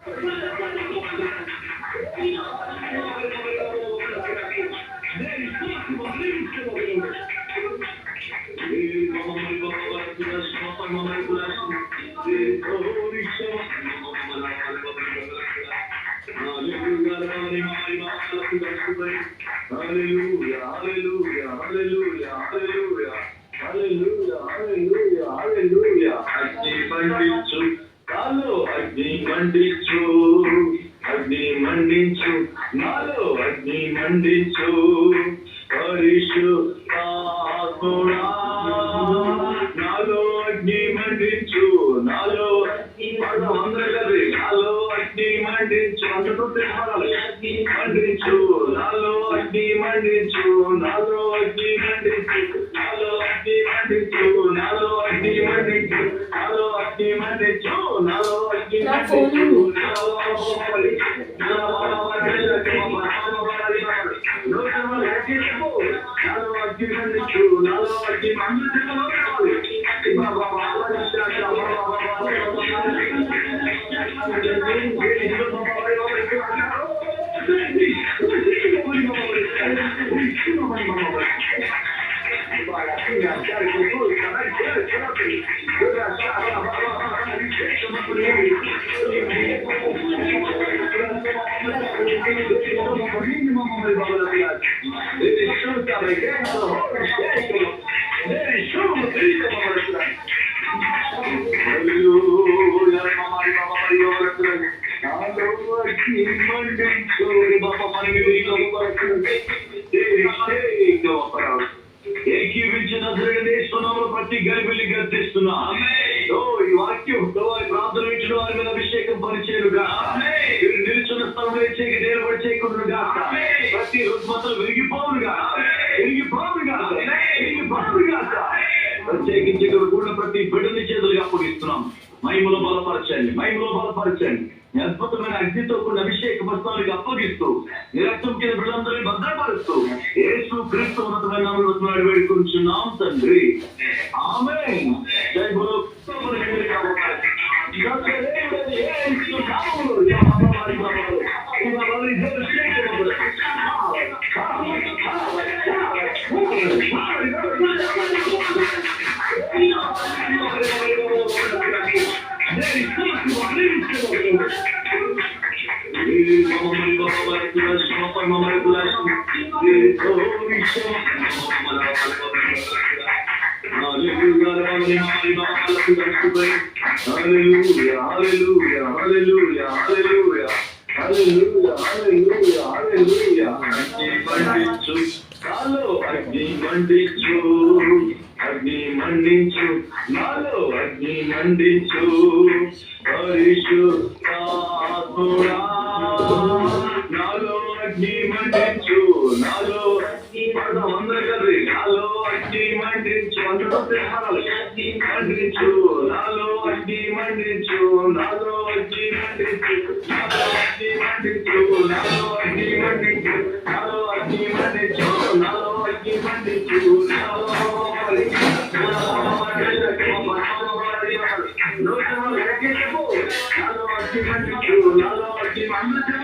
Hallelujah, hallelujah, hallelujah, hallelujah. Hallelujah, hallelujah, hallelujah. అగ్ని మండించు, నాలో అగ్ని మండించు, అగ్ని మండించు, నాలో అగ్ని మండించు, పరిశుద్ధాత్ముడా నాలో అగ్ని మండించు, నాలో నాలో అగ్ని మండించు, అందరూ అగ్ని మండించు, నాలో అగ్ని మండించు, నాలో అగ్ని మండించు, నాలో అగ్ని మండించు, నాలో అగ్ని మండించు, నాలో అగ్ని మండించు, నాలో అగ్ని మండించు, ఏకీవించిన ప్రతి గర్భిని గర్తిస్తున్నా. ఈ వాక్యం ప్రార్థన ఇచ్చిన వారి మీద అభిషేకం పరిచేరుగా, నిలుచున్న స్థలంలో నిలబడి చేయకుండా ప్రతి రుగ్మతలు విరిగిపోవునుగా, విరిగిపోవునుగా, విరిగిపోవునుగా. ప్రత్యేకించి కూడా ప్రతి బిడ్డని చేతులుగా అప్పగిస్తున్నాం. మహిమలో బలపరచండి, మహిమలో బలపరచండి. అద్భుతమైన అగ్నితో కొన్ని అభిషేక వస్త్రాలకు అప్పగిస్తూ నిరక్తం కింద బిడ్డలందరినీ భద్రపరుస్తూ యేసు క్రీస్తు ఉన్నతమైన నామములో వేడుకుంటున్నాం తండ్రి, ఆమేన్. జై బోలో Hallelujah, hallelujah, hallelujah, hallelujah, hallelujah, hallelujah, hallelujah. అగ్ని మండించు, నాలో అగ్ని మండించు, అగ్ని మండించు, నాలో అగ్ని మండించు, పరిశుద్ధాత్ముడా నాలో అగ్ని మండించు, నాలో నాలో అగ్ని మండించు, అందరూ అగ్ని మండించు, నాలో అగ్ని మండించు, నాలో అగ్ని మండించు, నాలో అగ్ని మండించు, నాలో అగ్ని మండించు, నాలో అగ్ని మండించు, నాలో అగ్ని మండించు,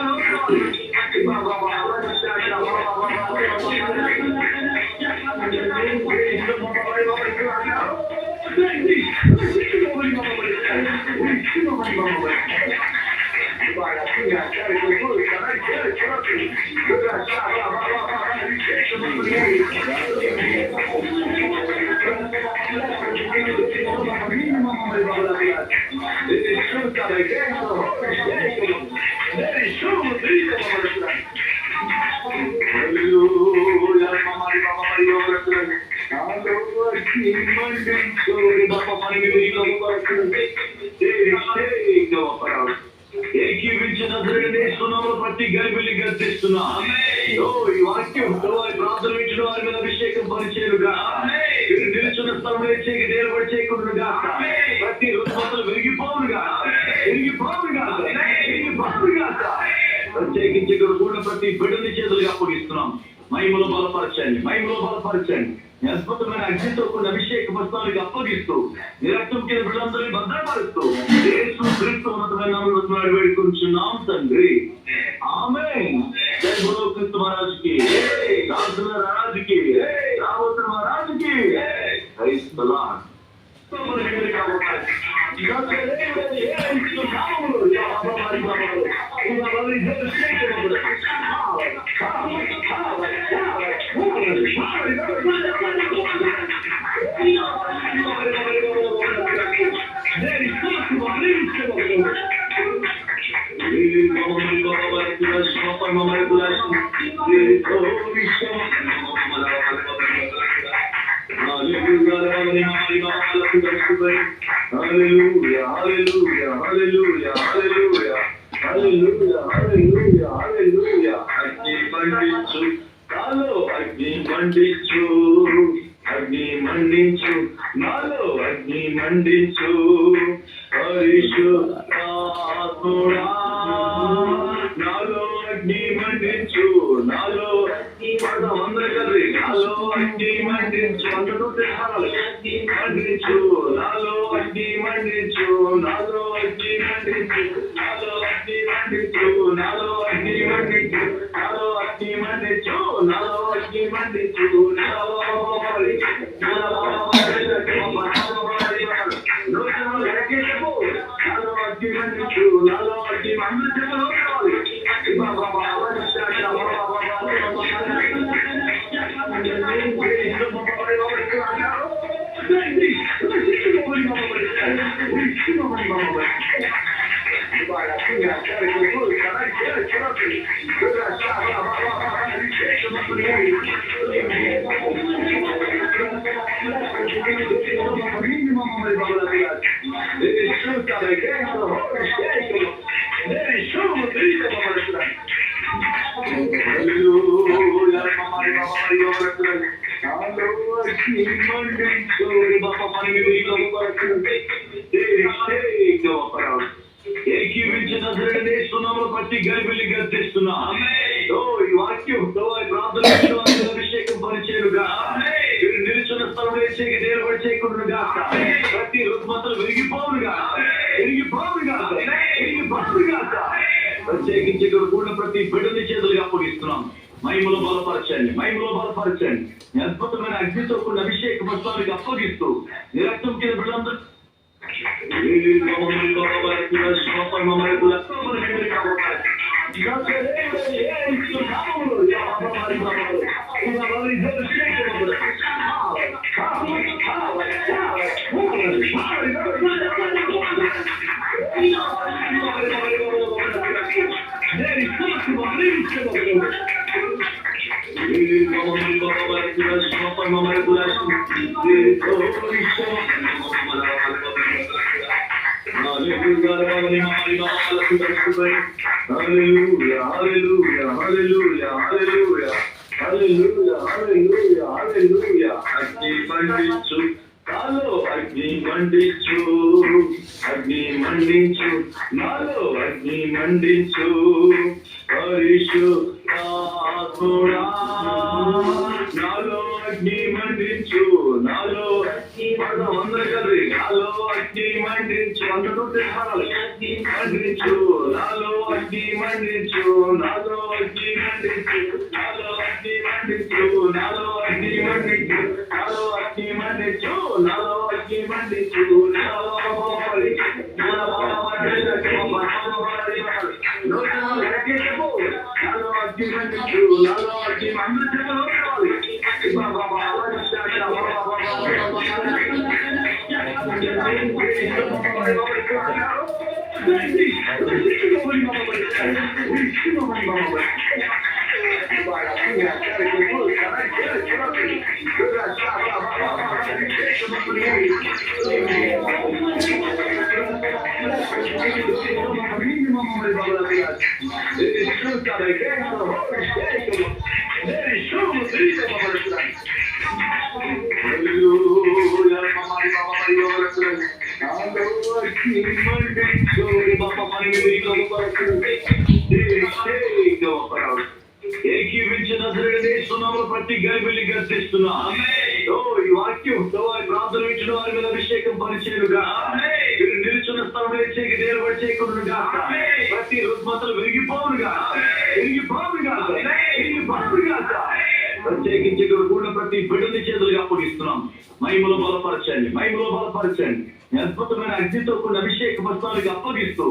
ఏకీవించిన ప్రతి గర్భిని గర్తిస్తున్నా. ఈ వాక్యం ప్రార్థన ఇచ్చిన వారి మీద అభిషేకం పరిచేరుగా, నిలుచున్న స్థలంలో నిలబడి చేయకుండా ప్రతి రుగ్మతలు విరిగిపోవునుగా, విరిగిపోవునుగా, విరిగిపోవునుగా. ప్రత్యేకించి కూడా ప్రతి బిడ్డని చేతులుగా అప్పగిస్తున్నాం. మహిమలో బలపరచండి, మహిమలో బలపరచండి. అద్భుతమైన అగ్నితో కొన్ని అభిషేక వస్త్రానికి అప్పగిస్తూ నీ రక్తం కింద బిడ్డలందరినీ భద్రపరుస్తూ యేసు క్రీస్తు ఉన్నతమైన నామములో వేడుకుంటున్నాం తండ్రి. ఆమేన్. జై బోలో క్రీస్తు మహారాజుకి, రాజుల రాజుకి, రాబోతున్న మహారాజుకి. Praise the lord. Hallelujah, hallelujah, hallelujah, hallelujah, hallelujah, hallelujah, hallelujah. అగ్ని మండించు నాలో, అగ్ని మండించు, అగ్ని మండించు నాలో, అగ్ని మండించు పరిశుద్ధాత్ముడా నాలో అగ్ని మండించు, నాలో అందరూ కలిసి నాలో అగ్ని మండించు, అందరూ మండించు, నాలో అగ్ని మండించు, నాలో అగ్ని మండించు, నాలో అగ్ని మండించు, నాలో అగ్ని మండించు, నాలో అగ్ని మండించు, నాలో అగ్ని మండించు, నాలో అగ్ని ఏకీవించిన సునామను బట్టి గలిబిలి గర్తిస్తున్నా. ఈ వాక్యం అభిషేకం పరిచేయుగా నిలుచున్న స్థలం నిలబడి చేయకుండా ప్రతి రుగ్మతలు విరిగిపోవుగా, విరిగిపోవుగా, విరిగిపోవుగా. ప్రత్యేకించి కూడా ప్రతి బిడ్డని చేతులుగా అప్పగిస్తున్నాం. మహిమలో బలపరచండి, మహిమలో బలపరచండి. అద్భుతమైన అగ్నితో కొన్ని అభిషేక వస్త్రానికి అప్పగిస్తూ నీ రక్తం కింద బిడ్డలందరూ Hallelujah, hallelujah, hallelujah, hallelujah, hallelujah, hallelujah, hallelujah. అగ్ని మండించు నాలో, అగ్ని మండించు, అగ్ని మండించు నాలో, అగ్ని మండించు పరిశుద్ధాత్ముడా నాలో అగ్ని మండించు, నాలో అందరూ కలిసి నాలో అగ్ని మండించు, అందరూ మండించు, నాలో అగ్ని మండించు, నాలో అగ్ని మండించు, నాలో అగ్ని మండించు, నాలో అగ్ని మండించు, నాలో అగ్ని మండించు, నాలో అగ్ని మండించు, నాలో అగ్ని ఏకీవించిన సునామను బట్టి గలిబిలి గర్తిస్తున్నా. విరిగిపోవునుగా, ప్రతి రుగ్మతలు విరిగిపోవునుగా, ప్రత్యేకించి ఇక్కడ కూడా ప్రతి బిడ్డని చేతులుగా అప్పగిస్తున్నాం. మహిమలో బలపరచండి, అద్భుతమైన అగ్నితో కొన్ని అభిషేక వస్త్రాలకు అప్పగిస్తూ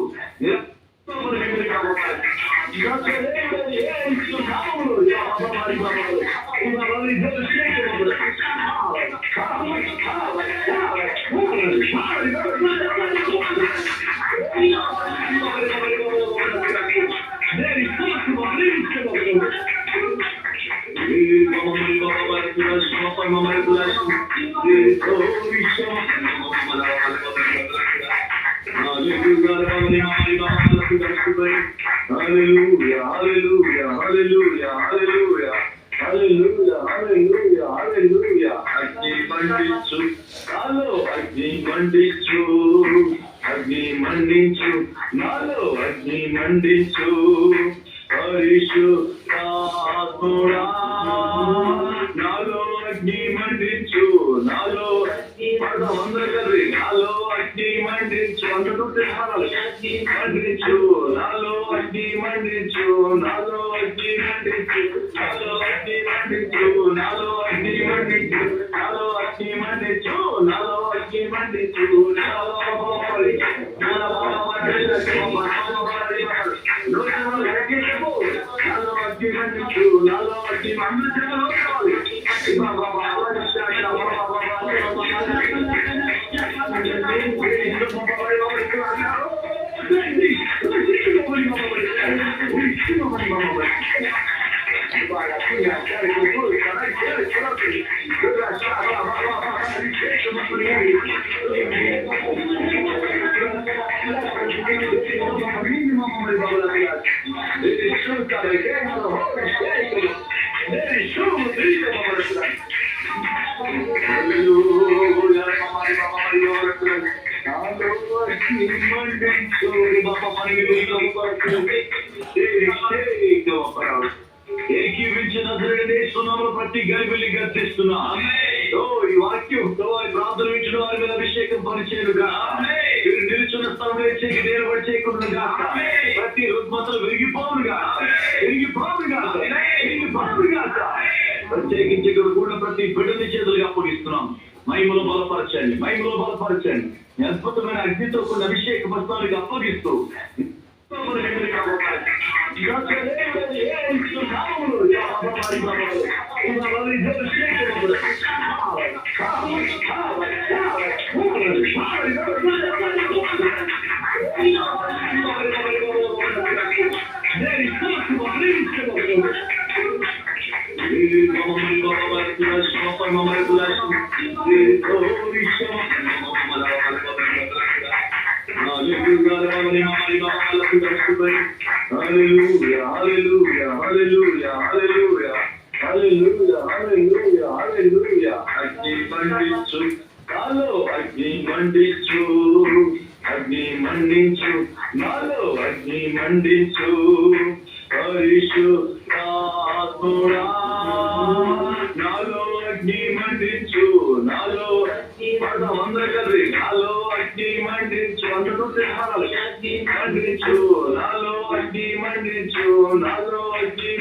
అగ్ని మండించు నాలో, అగ్ని మండించు పరిశుద్ధాత్ముడా నాలో, అగ్ని మండించు నాలో, అందరి నాలో అగ్ని మండించు, అందరూ మండించు నాలో, అగ్ని మండించు నాలో, అగ్ని మండించు నాలో, అగ్ని మండించు నాలో, అగ్ని మండించు నాలో, అగ్ని మండించు నాలో, అగ్ని మండించు ఏకీవించిన ప్రతి గలిబిల్లి గర్తిస్తున్నా. ఈ వాక్యం ప్రార్థన ఇచ్చిన వారి మీద అభిషేకం పరిచేయుగా, నిలుచున్న స్థలంలో నేర్పడి చేయకుండా ప్రతి రుగ్మతలు విరిగిపోవునుగా. ప్రత్యేకించి ఇక్కడ కూడా ప్రతి బిడ్డని చేతులుగా అప్పగిస్తున్నాం. మహిమలో బలపరచండి, అద్భుతమైన అగ్నితో కొన్ని అభిషేక వస్త్రాలకు అప్పగిస్తూ అగ్ని మండించు నాలో, అగ్ని మండించు పరిశుద్ధాత్ముడా నాలో, అగ్ని మండించు నాలో, అందరి నాలో అగ్ని మండించు, అందరూ మండించు నాలో, అగ్ని మండించు నాలో, అగ్ని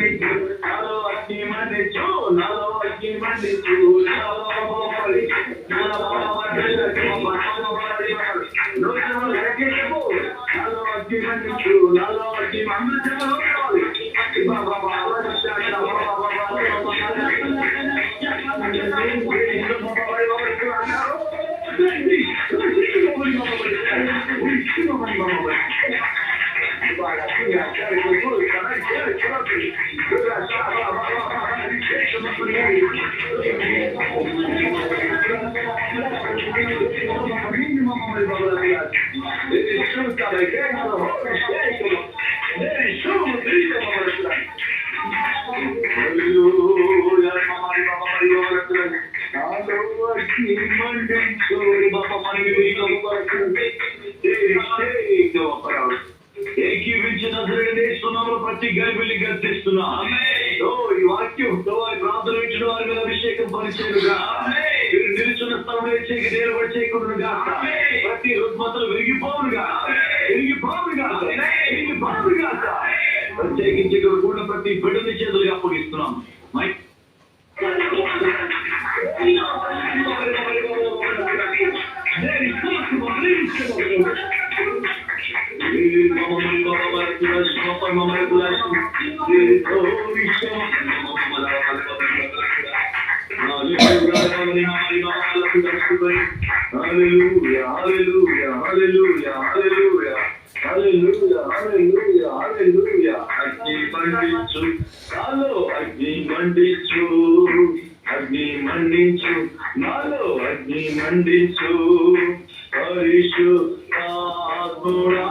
మండించు నాలో, అగ్ని మండించు నాలో, అగ్ని మండించు నాలో, అగ్ని మండించు నాలో, అగ్ని మండించు ఏకీవించిన ప్రతి గలిబిల్లి గర్తిస్తున్నా. ఈ వాక్యం ప్రార్థన ఇచ్చిన వారి మీద అభిషేకం పరిచేయుగా, నిలుచున్న స్థలంలో నిలబడి చేయకుండా ప్రతి రుగ్మతలు విరిగిపోవునుగా ప్రత్యేకించి కూడా ప్రతి బిడ్డని చేతులుగా అప్పగిస్తున్నాం. అగ్ని మండించు నాలో అగ్ని మండించు పరిశుద్ధాత్ముడా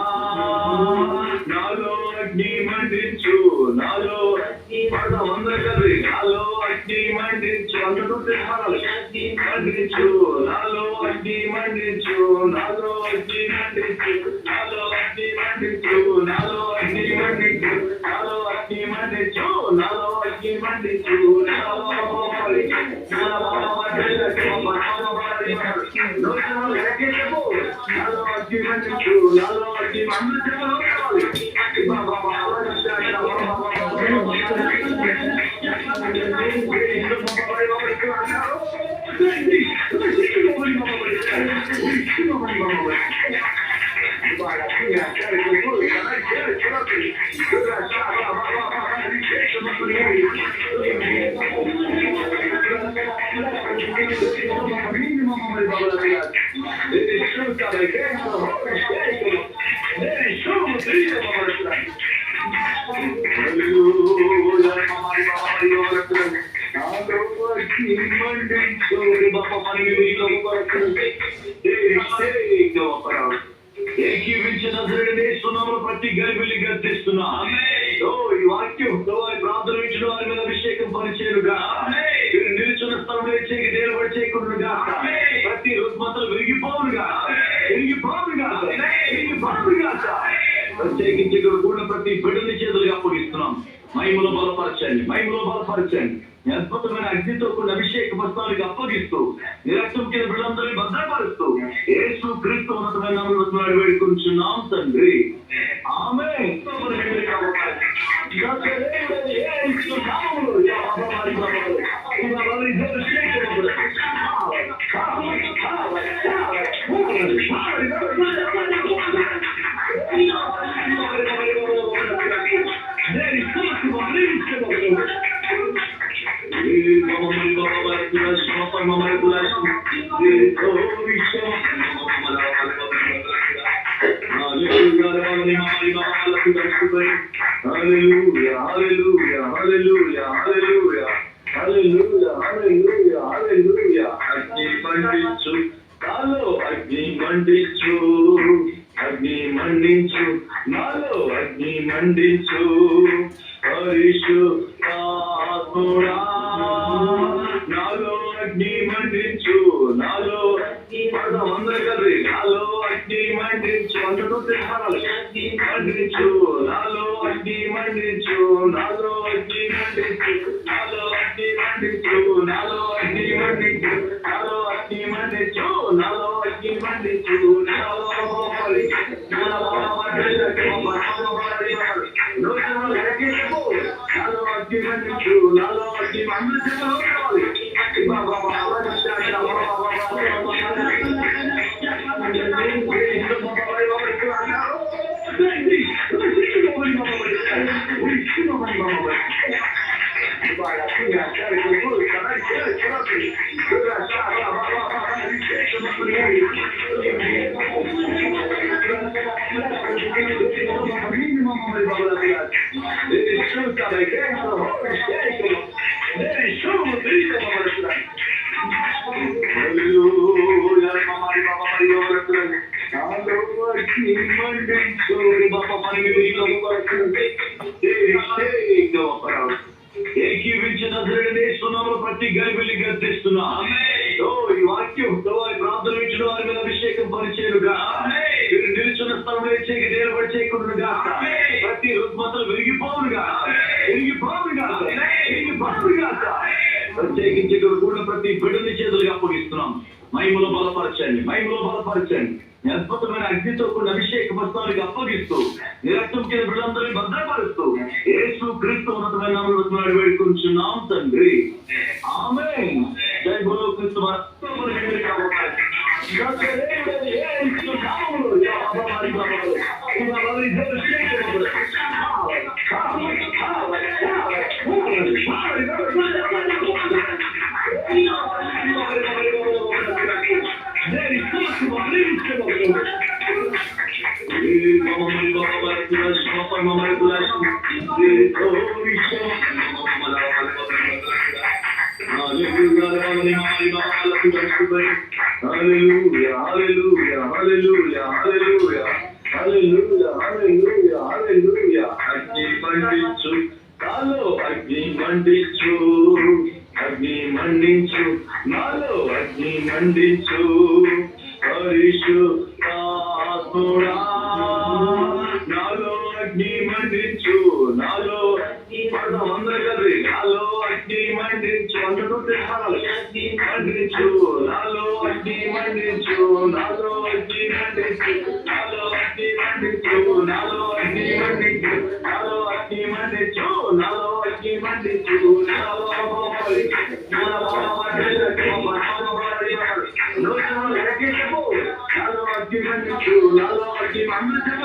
నాలో అగ్ని మండించు నాలో నాలో అగ్ని మండించు అందరూ మండించు నాలో అగ్ని మండించు నాలో అగ్ని మండించు నాలో అగ్ని మండించు నాలో అగ్ని మండించు నాలో అగ్ని మండించు నాలో అగ్ని మండించు ఏకీవించిన ప్రతి గలిబిలి గర్తిస్తున్నా. ఈ వాక్యం ప్రార్థన ఇచ్చిన వారి మీద అభిషేకం పరిచేరుగా నిలుచున్న స్థలంలో నిలబడి చేయకుండా ప్రతి రుగ్మతలు విరిగిపోవునుగా ప్రత్యేకించి కూడా ప్రతి బిడ్డని చేతులుగా అప్పగిస్తున్నాం. మహిమలో బలపరచండి అద్భుతమైన అగ్నితో కొన్ని అభిషేక వస్త్రాలకు అప్పగిస్తూ నిరక్తం కింద బిడ్డలందరినీ భద్రపరుస్తూ యేసు క్రీస్తు ఉన్నతమైన నామములో వేడుకుంటున్నాం తండ్రి. ఆమేన్. అగ్ని మండించు నాలో అగ్ని మండించు పరిశుద్ధాత్ముడా నాలో అగ్ని మండించు నాలో నాలో అగ్ని మండించు అందరూ మండించు నాలో అగ్ని మండించు నాలో అగ్ని మండించు నాలో అగ్ని మండించు నాలో అగ్ని మండించు నాలో అగ్ని మండించు నాలో అగ్ని మండించు ఏకీవించిన ప్రతి గలిబిలి గర్తిస్తున్నా. ఈ వాక్యం ప్రార్థన ఇచ్చిన వారి మీద అభిషేకం పరిచేరుగా నిలుచున్న స్థలంలో నిలబడి చేయకుండా ప్రతి రుగ్మతలు విరిగిపోవునుగా ప్రత్యేకించి కూడా ప్రతి బిడ్డని చేతులుగా అప్పగిస్తున్నాం. మహిమలో బలపరచండి, మహిమలో బలపరచండి. అద్భుతమైన అగ్నితో కొన్ని అభిషేక వస్త్రాలకు అప్పగిస్తూ నిరక్తం కింద బిడ్డలందరినీ భద్రపరుస్తూ యేసు క్రీస్తు ఉన్నతమైన నామములో వేడుకుంటున్నాం తండ్రి. ఆమేన్. జై బోలో క్రీస్తు అగ్ని మండించు నాలో, అగ్ని మండించు, అగ్ని మండించు నాలో, అగ్ని మండించు పరిశుద్ధాత్ముడా నాలో అగ్ని మండించు, నాలో అందరూ కలిసి నాలో అగ్ని మండించు, అందరూ మండించు, నాలో అగ్ని మండించు, నాలో అగ్ని మండించు, నాలో అగ్ని మండించు, నాలో అగ్ని మండించు, నాలో అగ్ని మండించు, నాలో అగ్ని మండించు,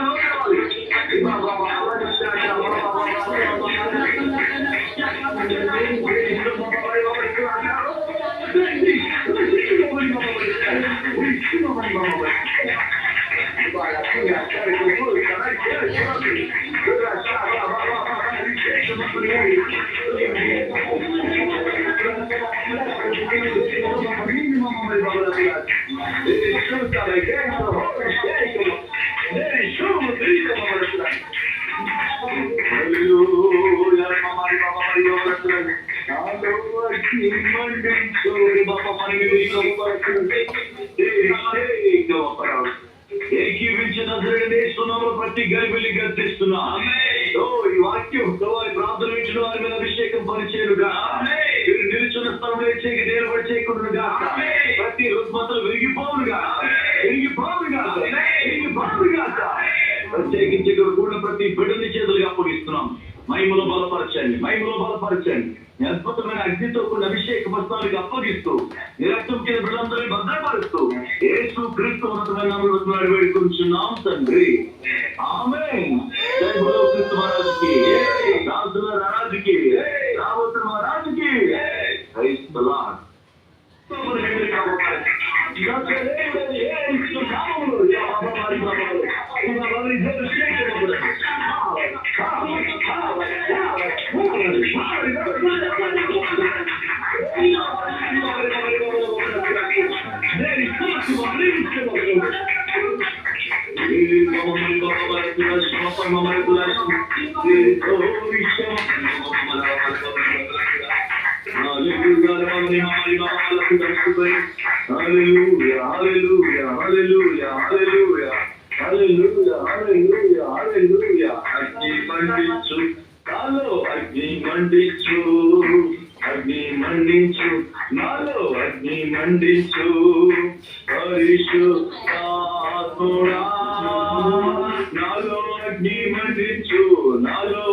ఏకీవించిన ప్రతి గైబిలి గర్తిస్తున్నా. ఈ వాక్యం ప్రార్థన వింటున్న వారి మీద అభిషేకం పరిచేయుగా, నిలుచున్న స్థలంలో నిలబడి చేయకుండా ప్రతి రుగ్మతలు విరిగిపోవుగా, ప్రత్యేకించి కూడా ప్రతి బిడ్డని చేతులుగా అప్పగిస్తున్నాం. మహిమలో బలపరచండి, మహిమలో బలపరచండి. అద్భుతమైన అగ్నితో కొన్ని అభిషేక వస్త్రాలకు అప్పగిస్తూ నిరక్తం కింద బిడ్డలందరినీ భద్రపరుస్తూ యేసు క్రీస్తు ఉన్నతమైన నామములో వేడుకుంటున్నాం తండ్రి. ఆమేన్. జై బోలో క్రీస్తు మహారాజుకి, రాజుల రాజుకి, రాబోతున్న మహారాజుకి. Praise the lord. అగ్ని మండించు నాలో, అగ్ని మండించు, అగ్ని మండించు నాలో, అగ్ని మండించు పరిశుద్ధాత్ముడా నాలో అగ్ని మండించు, నాలో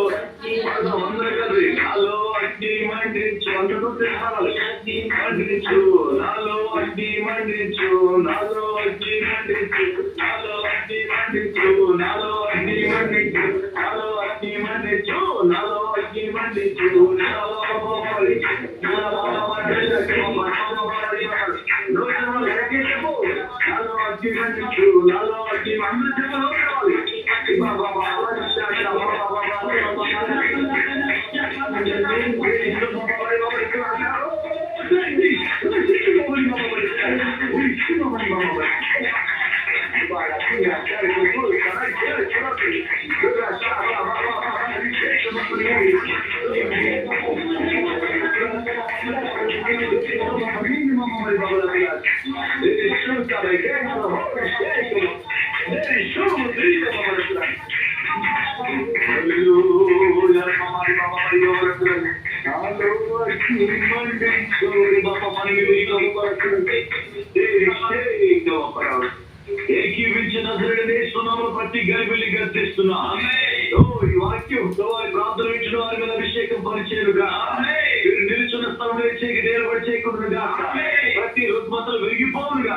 అందరూ కలిసి నాలో అగ్ని మండించు, అందరూ మండించు, నాలో అగ్ని మండించు, నాలో అగ్ని మండించు, నాలో అగ్ని మండించు, నాలో అగ్ని మండించు, నాలో అగ్ని మండించు, నాలో అగ్ని మండించు, ఏకీవించిన నజరేయుడేసునామమును బట్టి గలిబిలి గర్జిస్తున్నా. ఈ వాక్యం ప్రార్థన వింటున్న వారి మీద అభిషేకం పరిచేయుగా. మీరు నిలుచున్న స్థలంలో చేకి నిలబడి చేయకుండా ప్రతి రుగ్మతలు విరిగిపోవుగా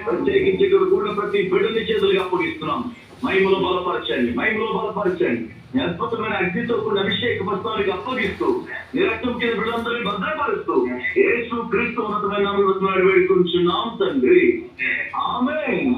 ప్రత్యేకించి కూడా ప్రతి బిడ్డని చేతులుగా అప్పగిస్తున్నాం. మహిమలో బలపరచండి. అద్భుతమైన అగ్నితో కొన్ని అభిషేక వస్త్రాలకు అప్పగిస్తూ నిరక్తం కింద బిడ్డలందరినీ భద్రపరుస్తూ యేసు క్రీస్తు ఉన్నతమైన నామములో వేడుకొంచున్నాం తండ్రి. ఆమేన్.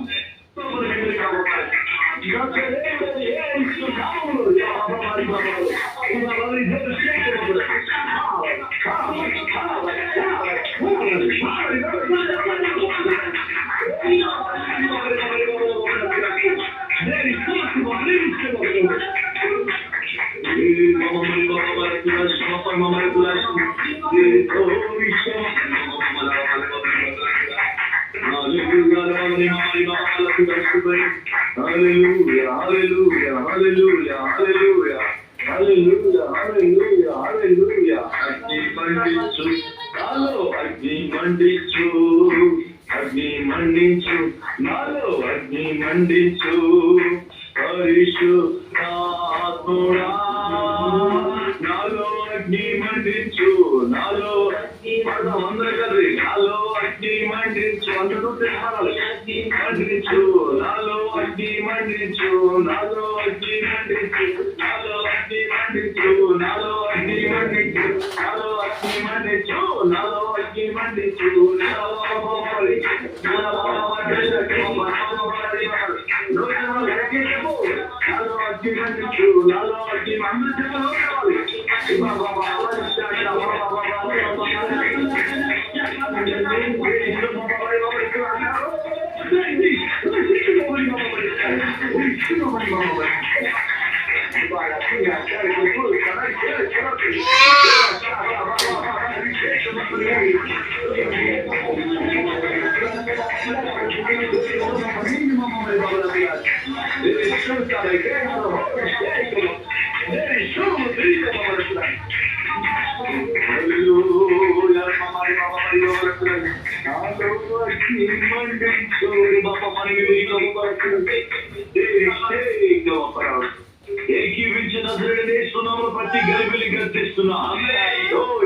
అగ్ని మండించు నాలో అగ్ని మండించు పరిశుద్ధాత్ముడా నాలో అగ్ని మండించు నాలో అందరూ కలిసి నాలో అగ్ని మండించు అందరూ మండించు నాలో అగ్ని మండించు నాలో అగ్ని మండించు నాలో అగ్ని మండించు నాలో అగ్ని మండించు నాలో అగ్ని మండించు నాలో అగ్ని మండించు ఏకీవించిన నజరేయుడేసునామమును బట్టి గలిబిలి గర్జిస్తున్నా.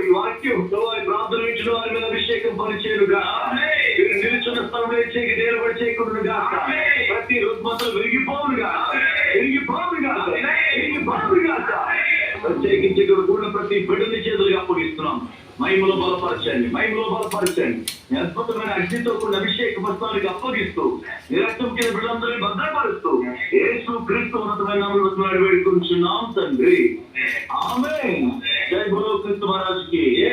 ఈ వాక్యం ప్రార్థన వింటున్న వారి మీద అభిషేకం పరిచేయుగా. మీరు నిలుచున్న స్థలంలో చేకి నిలబడి చేయకుండా ప్రతి రుగ్మతలు విరిగిపోవుగా. ప్రత్యేకించి కూడా ప్రతి బిడ్డని చేతులుగా అప్పగిస్తున్నాం. మహిమలో బలపరచండి. అద్భుతమైన అగ్నితో కొన్ని అభిషేక వస్త్రాలకు అప్పగిస్తూ నిరక్తం కింద బిడ్డలందరినీ భద్రపరుస్తూ యేసు క్రీస్తు ఉన్నతమైన నామములో వేడుకొంచున్నాం తండ్రి. ఆమేన్. జై బోలో క్రీస్తు మహారాజుకి.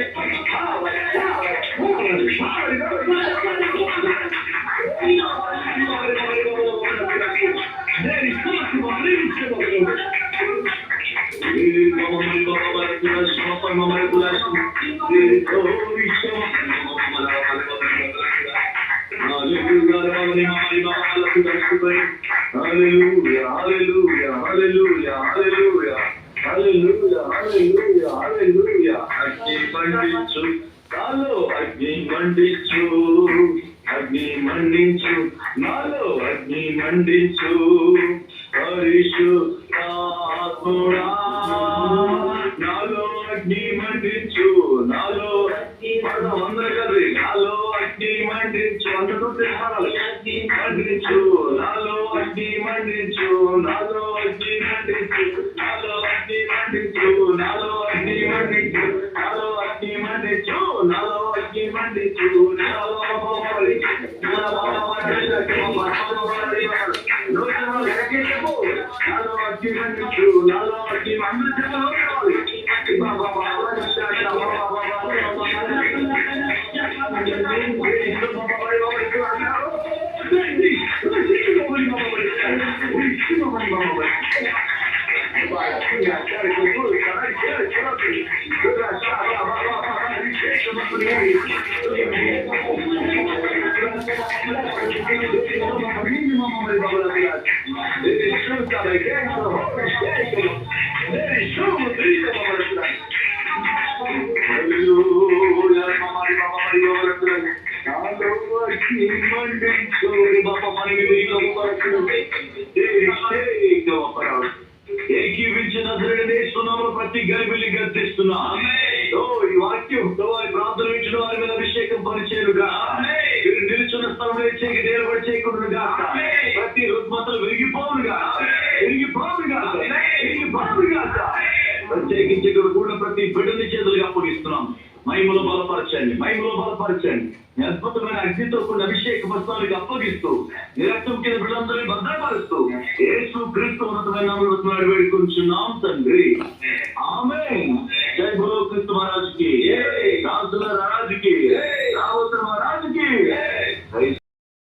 అగ్ని మండించు నాలో అగ్ని మండించు పరిశుద్ధాత్ముడా నాలో అగ్ని మండించు నాలో అందరూ కలిసి నాలో అగ్ని మండించు అందరూ మండించు నాలో అగ్ని మండించు నాలో అగ్ని మండించు నాలో అగ్ని మండించు నాలో అగ్ని మండించు నాలో అగ్ని మండించు నాలో అగ్ని మండించు అగ్ని మండించు బాబా మనకి ఏకీవించిన సున్నాములు ప్రతి గలిబిల్లి గర్తిస్తున్నా. ఈ వాక్యం ప్రార్థన ఇచ్చిన వారి మీద అభిషేకం పరిచేరుగా నిలుచున్న స్థలంలో నిలబడి చేయకుండా ప్రతి రుగ్మతలు విరిగిపోవునుగా ప్రత్యేకించి ఇక్కడ కూడా ప్రతి బిడ్డని చేతులుగా అప్పగిస్తున్నాం. మహిమలో బలపరచండి. అద్భుతమైన అగ్నితో కొన్ని అభిషేక వస్త్రాలకు అప్పగిస్తూ నిరక్తం కింద బిడ్డలందరినీ భద్రపరుస్తూ యేసు క్రీస్తు ఉన్నతమైన నామములో వేడుకొంచున్నాం తండ్రి. ఆమేన్. జై బోలో క్రీస్తు మహారాజుకి, రాజుల రాజుకి.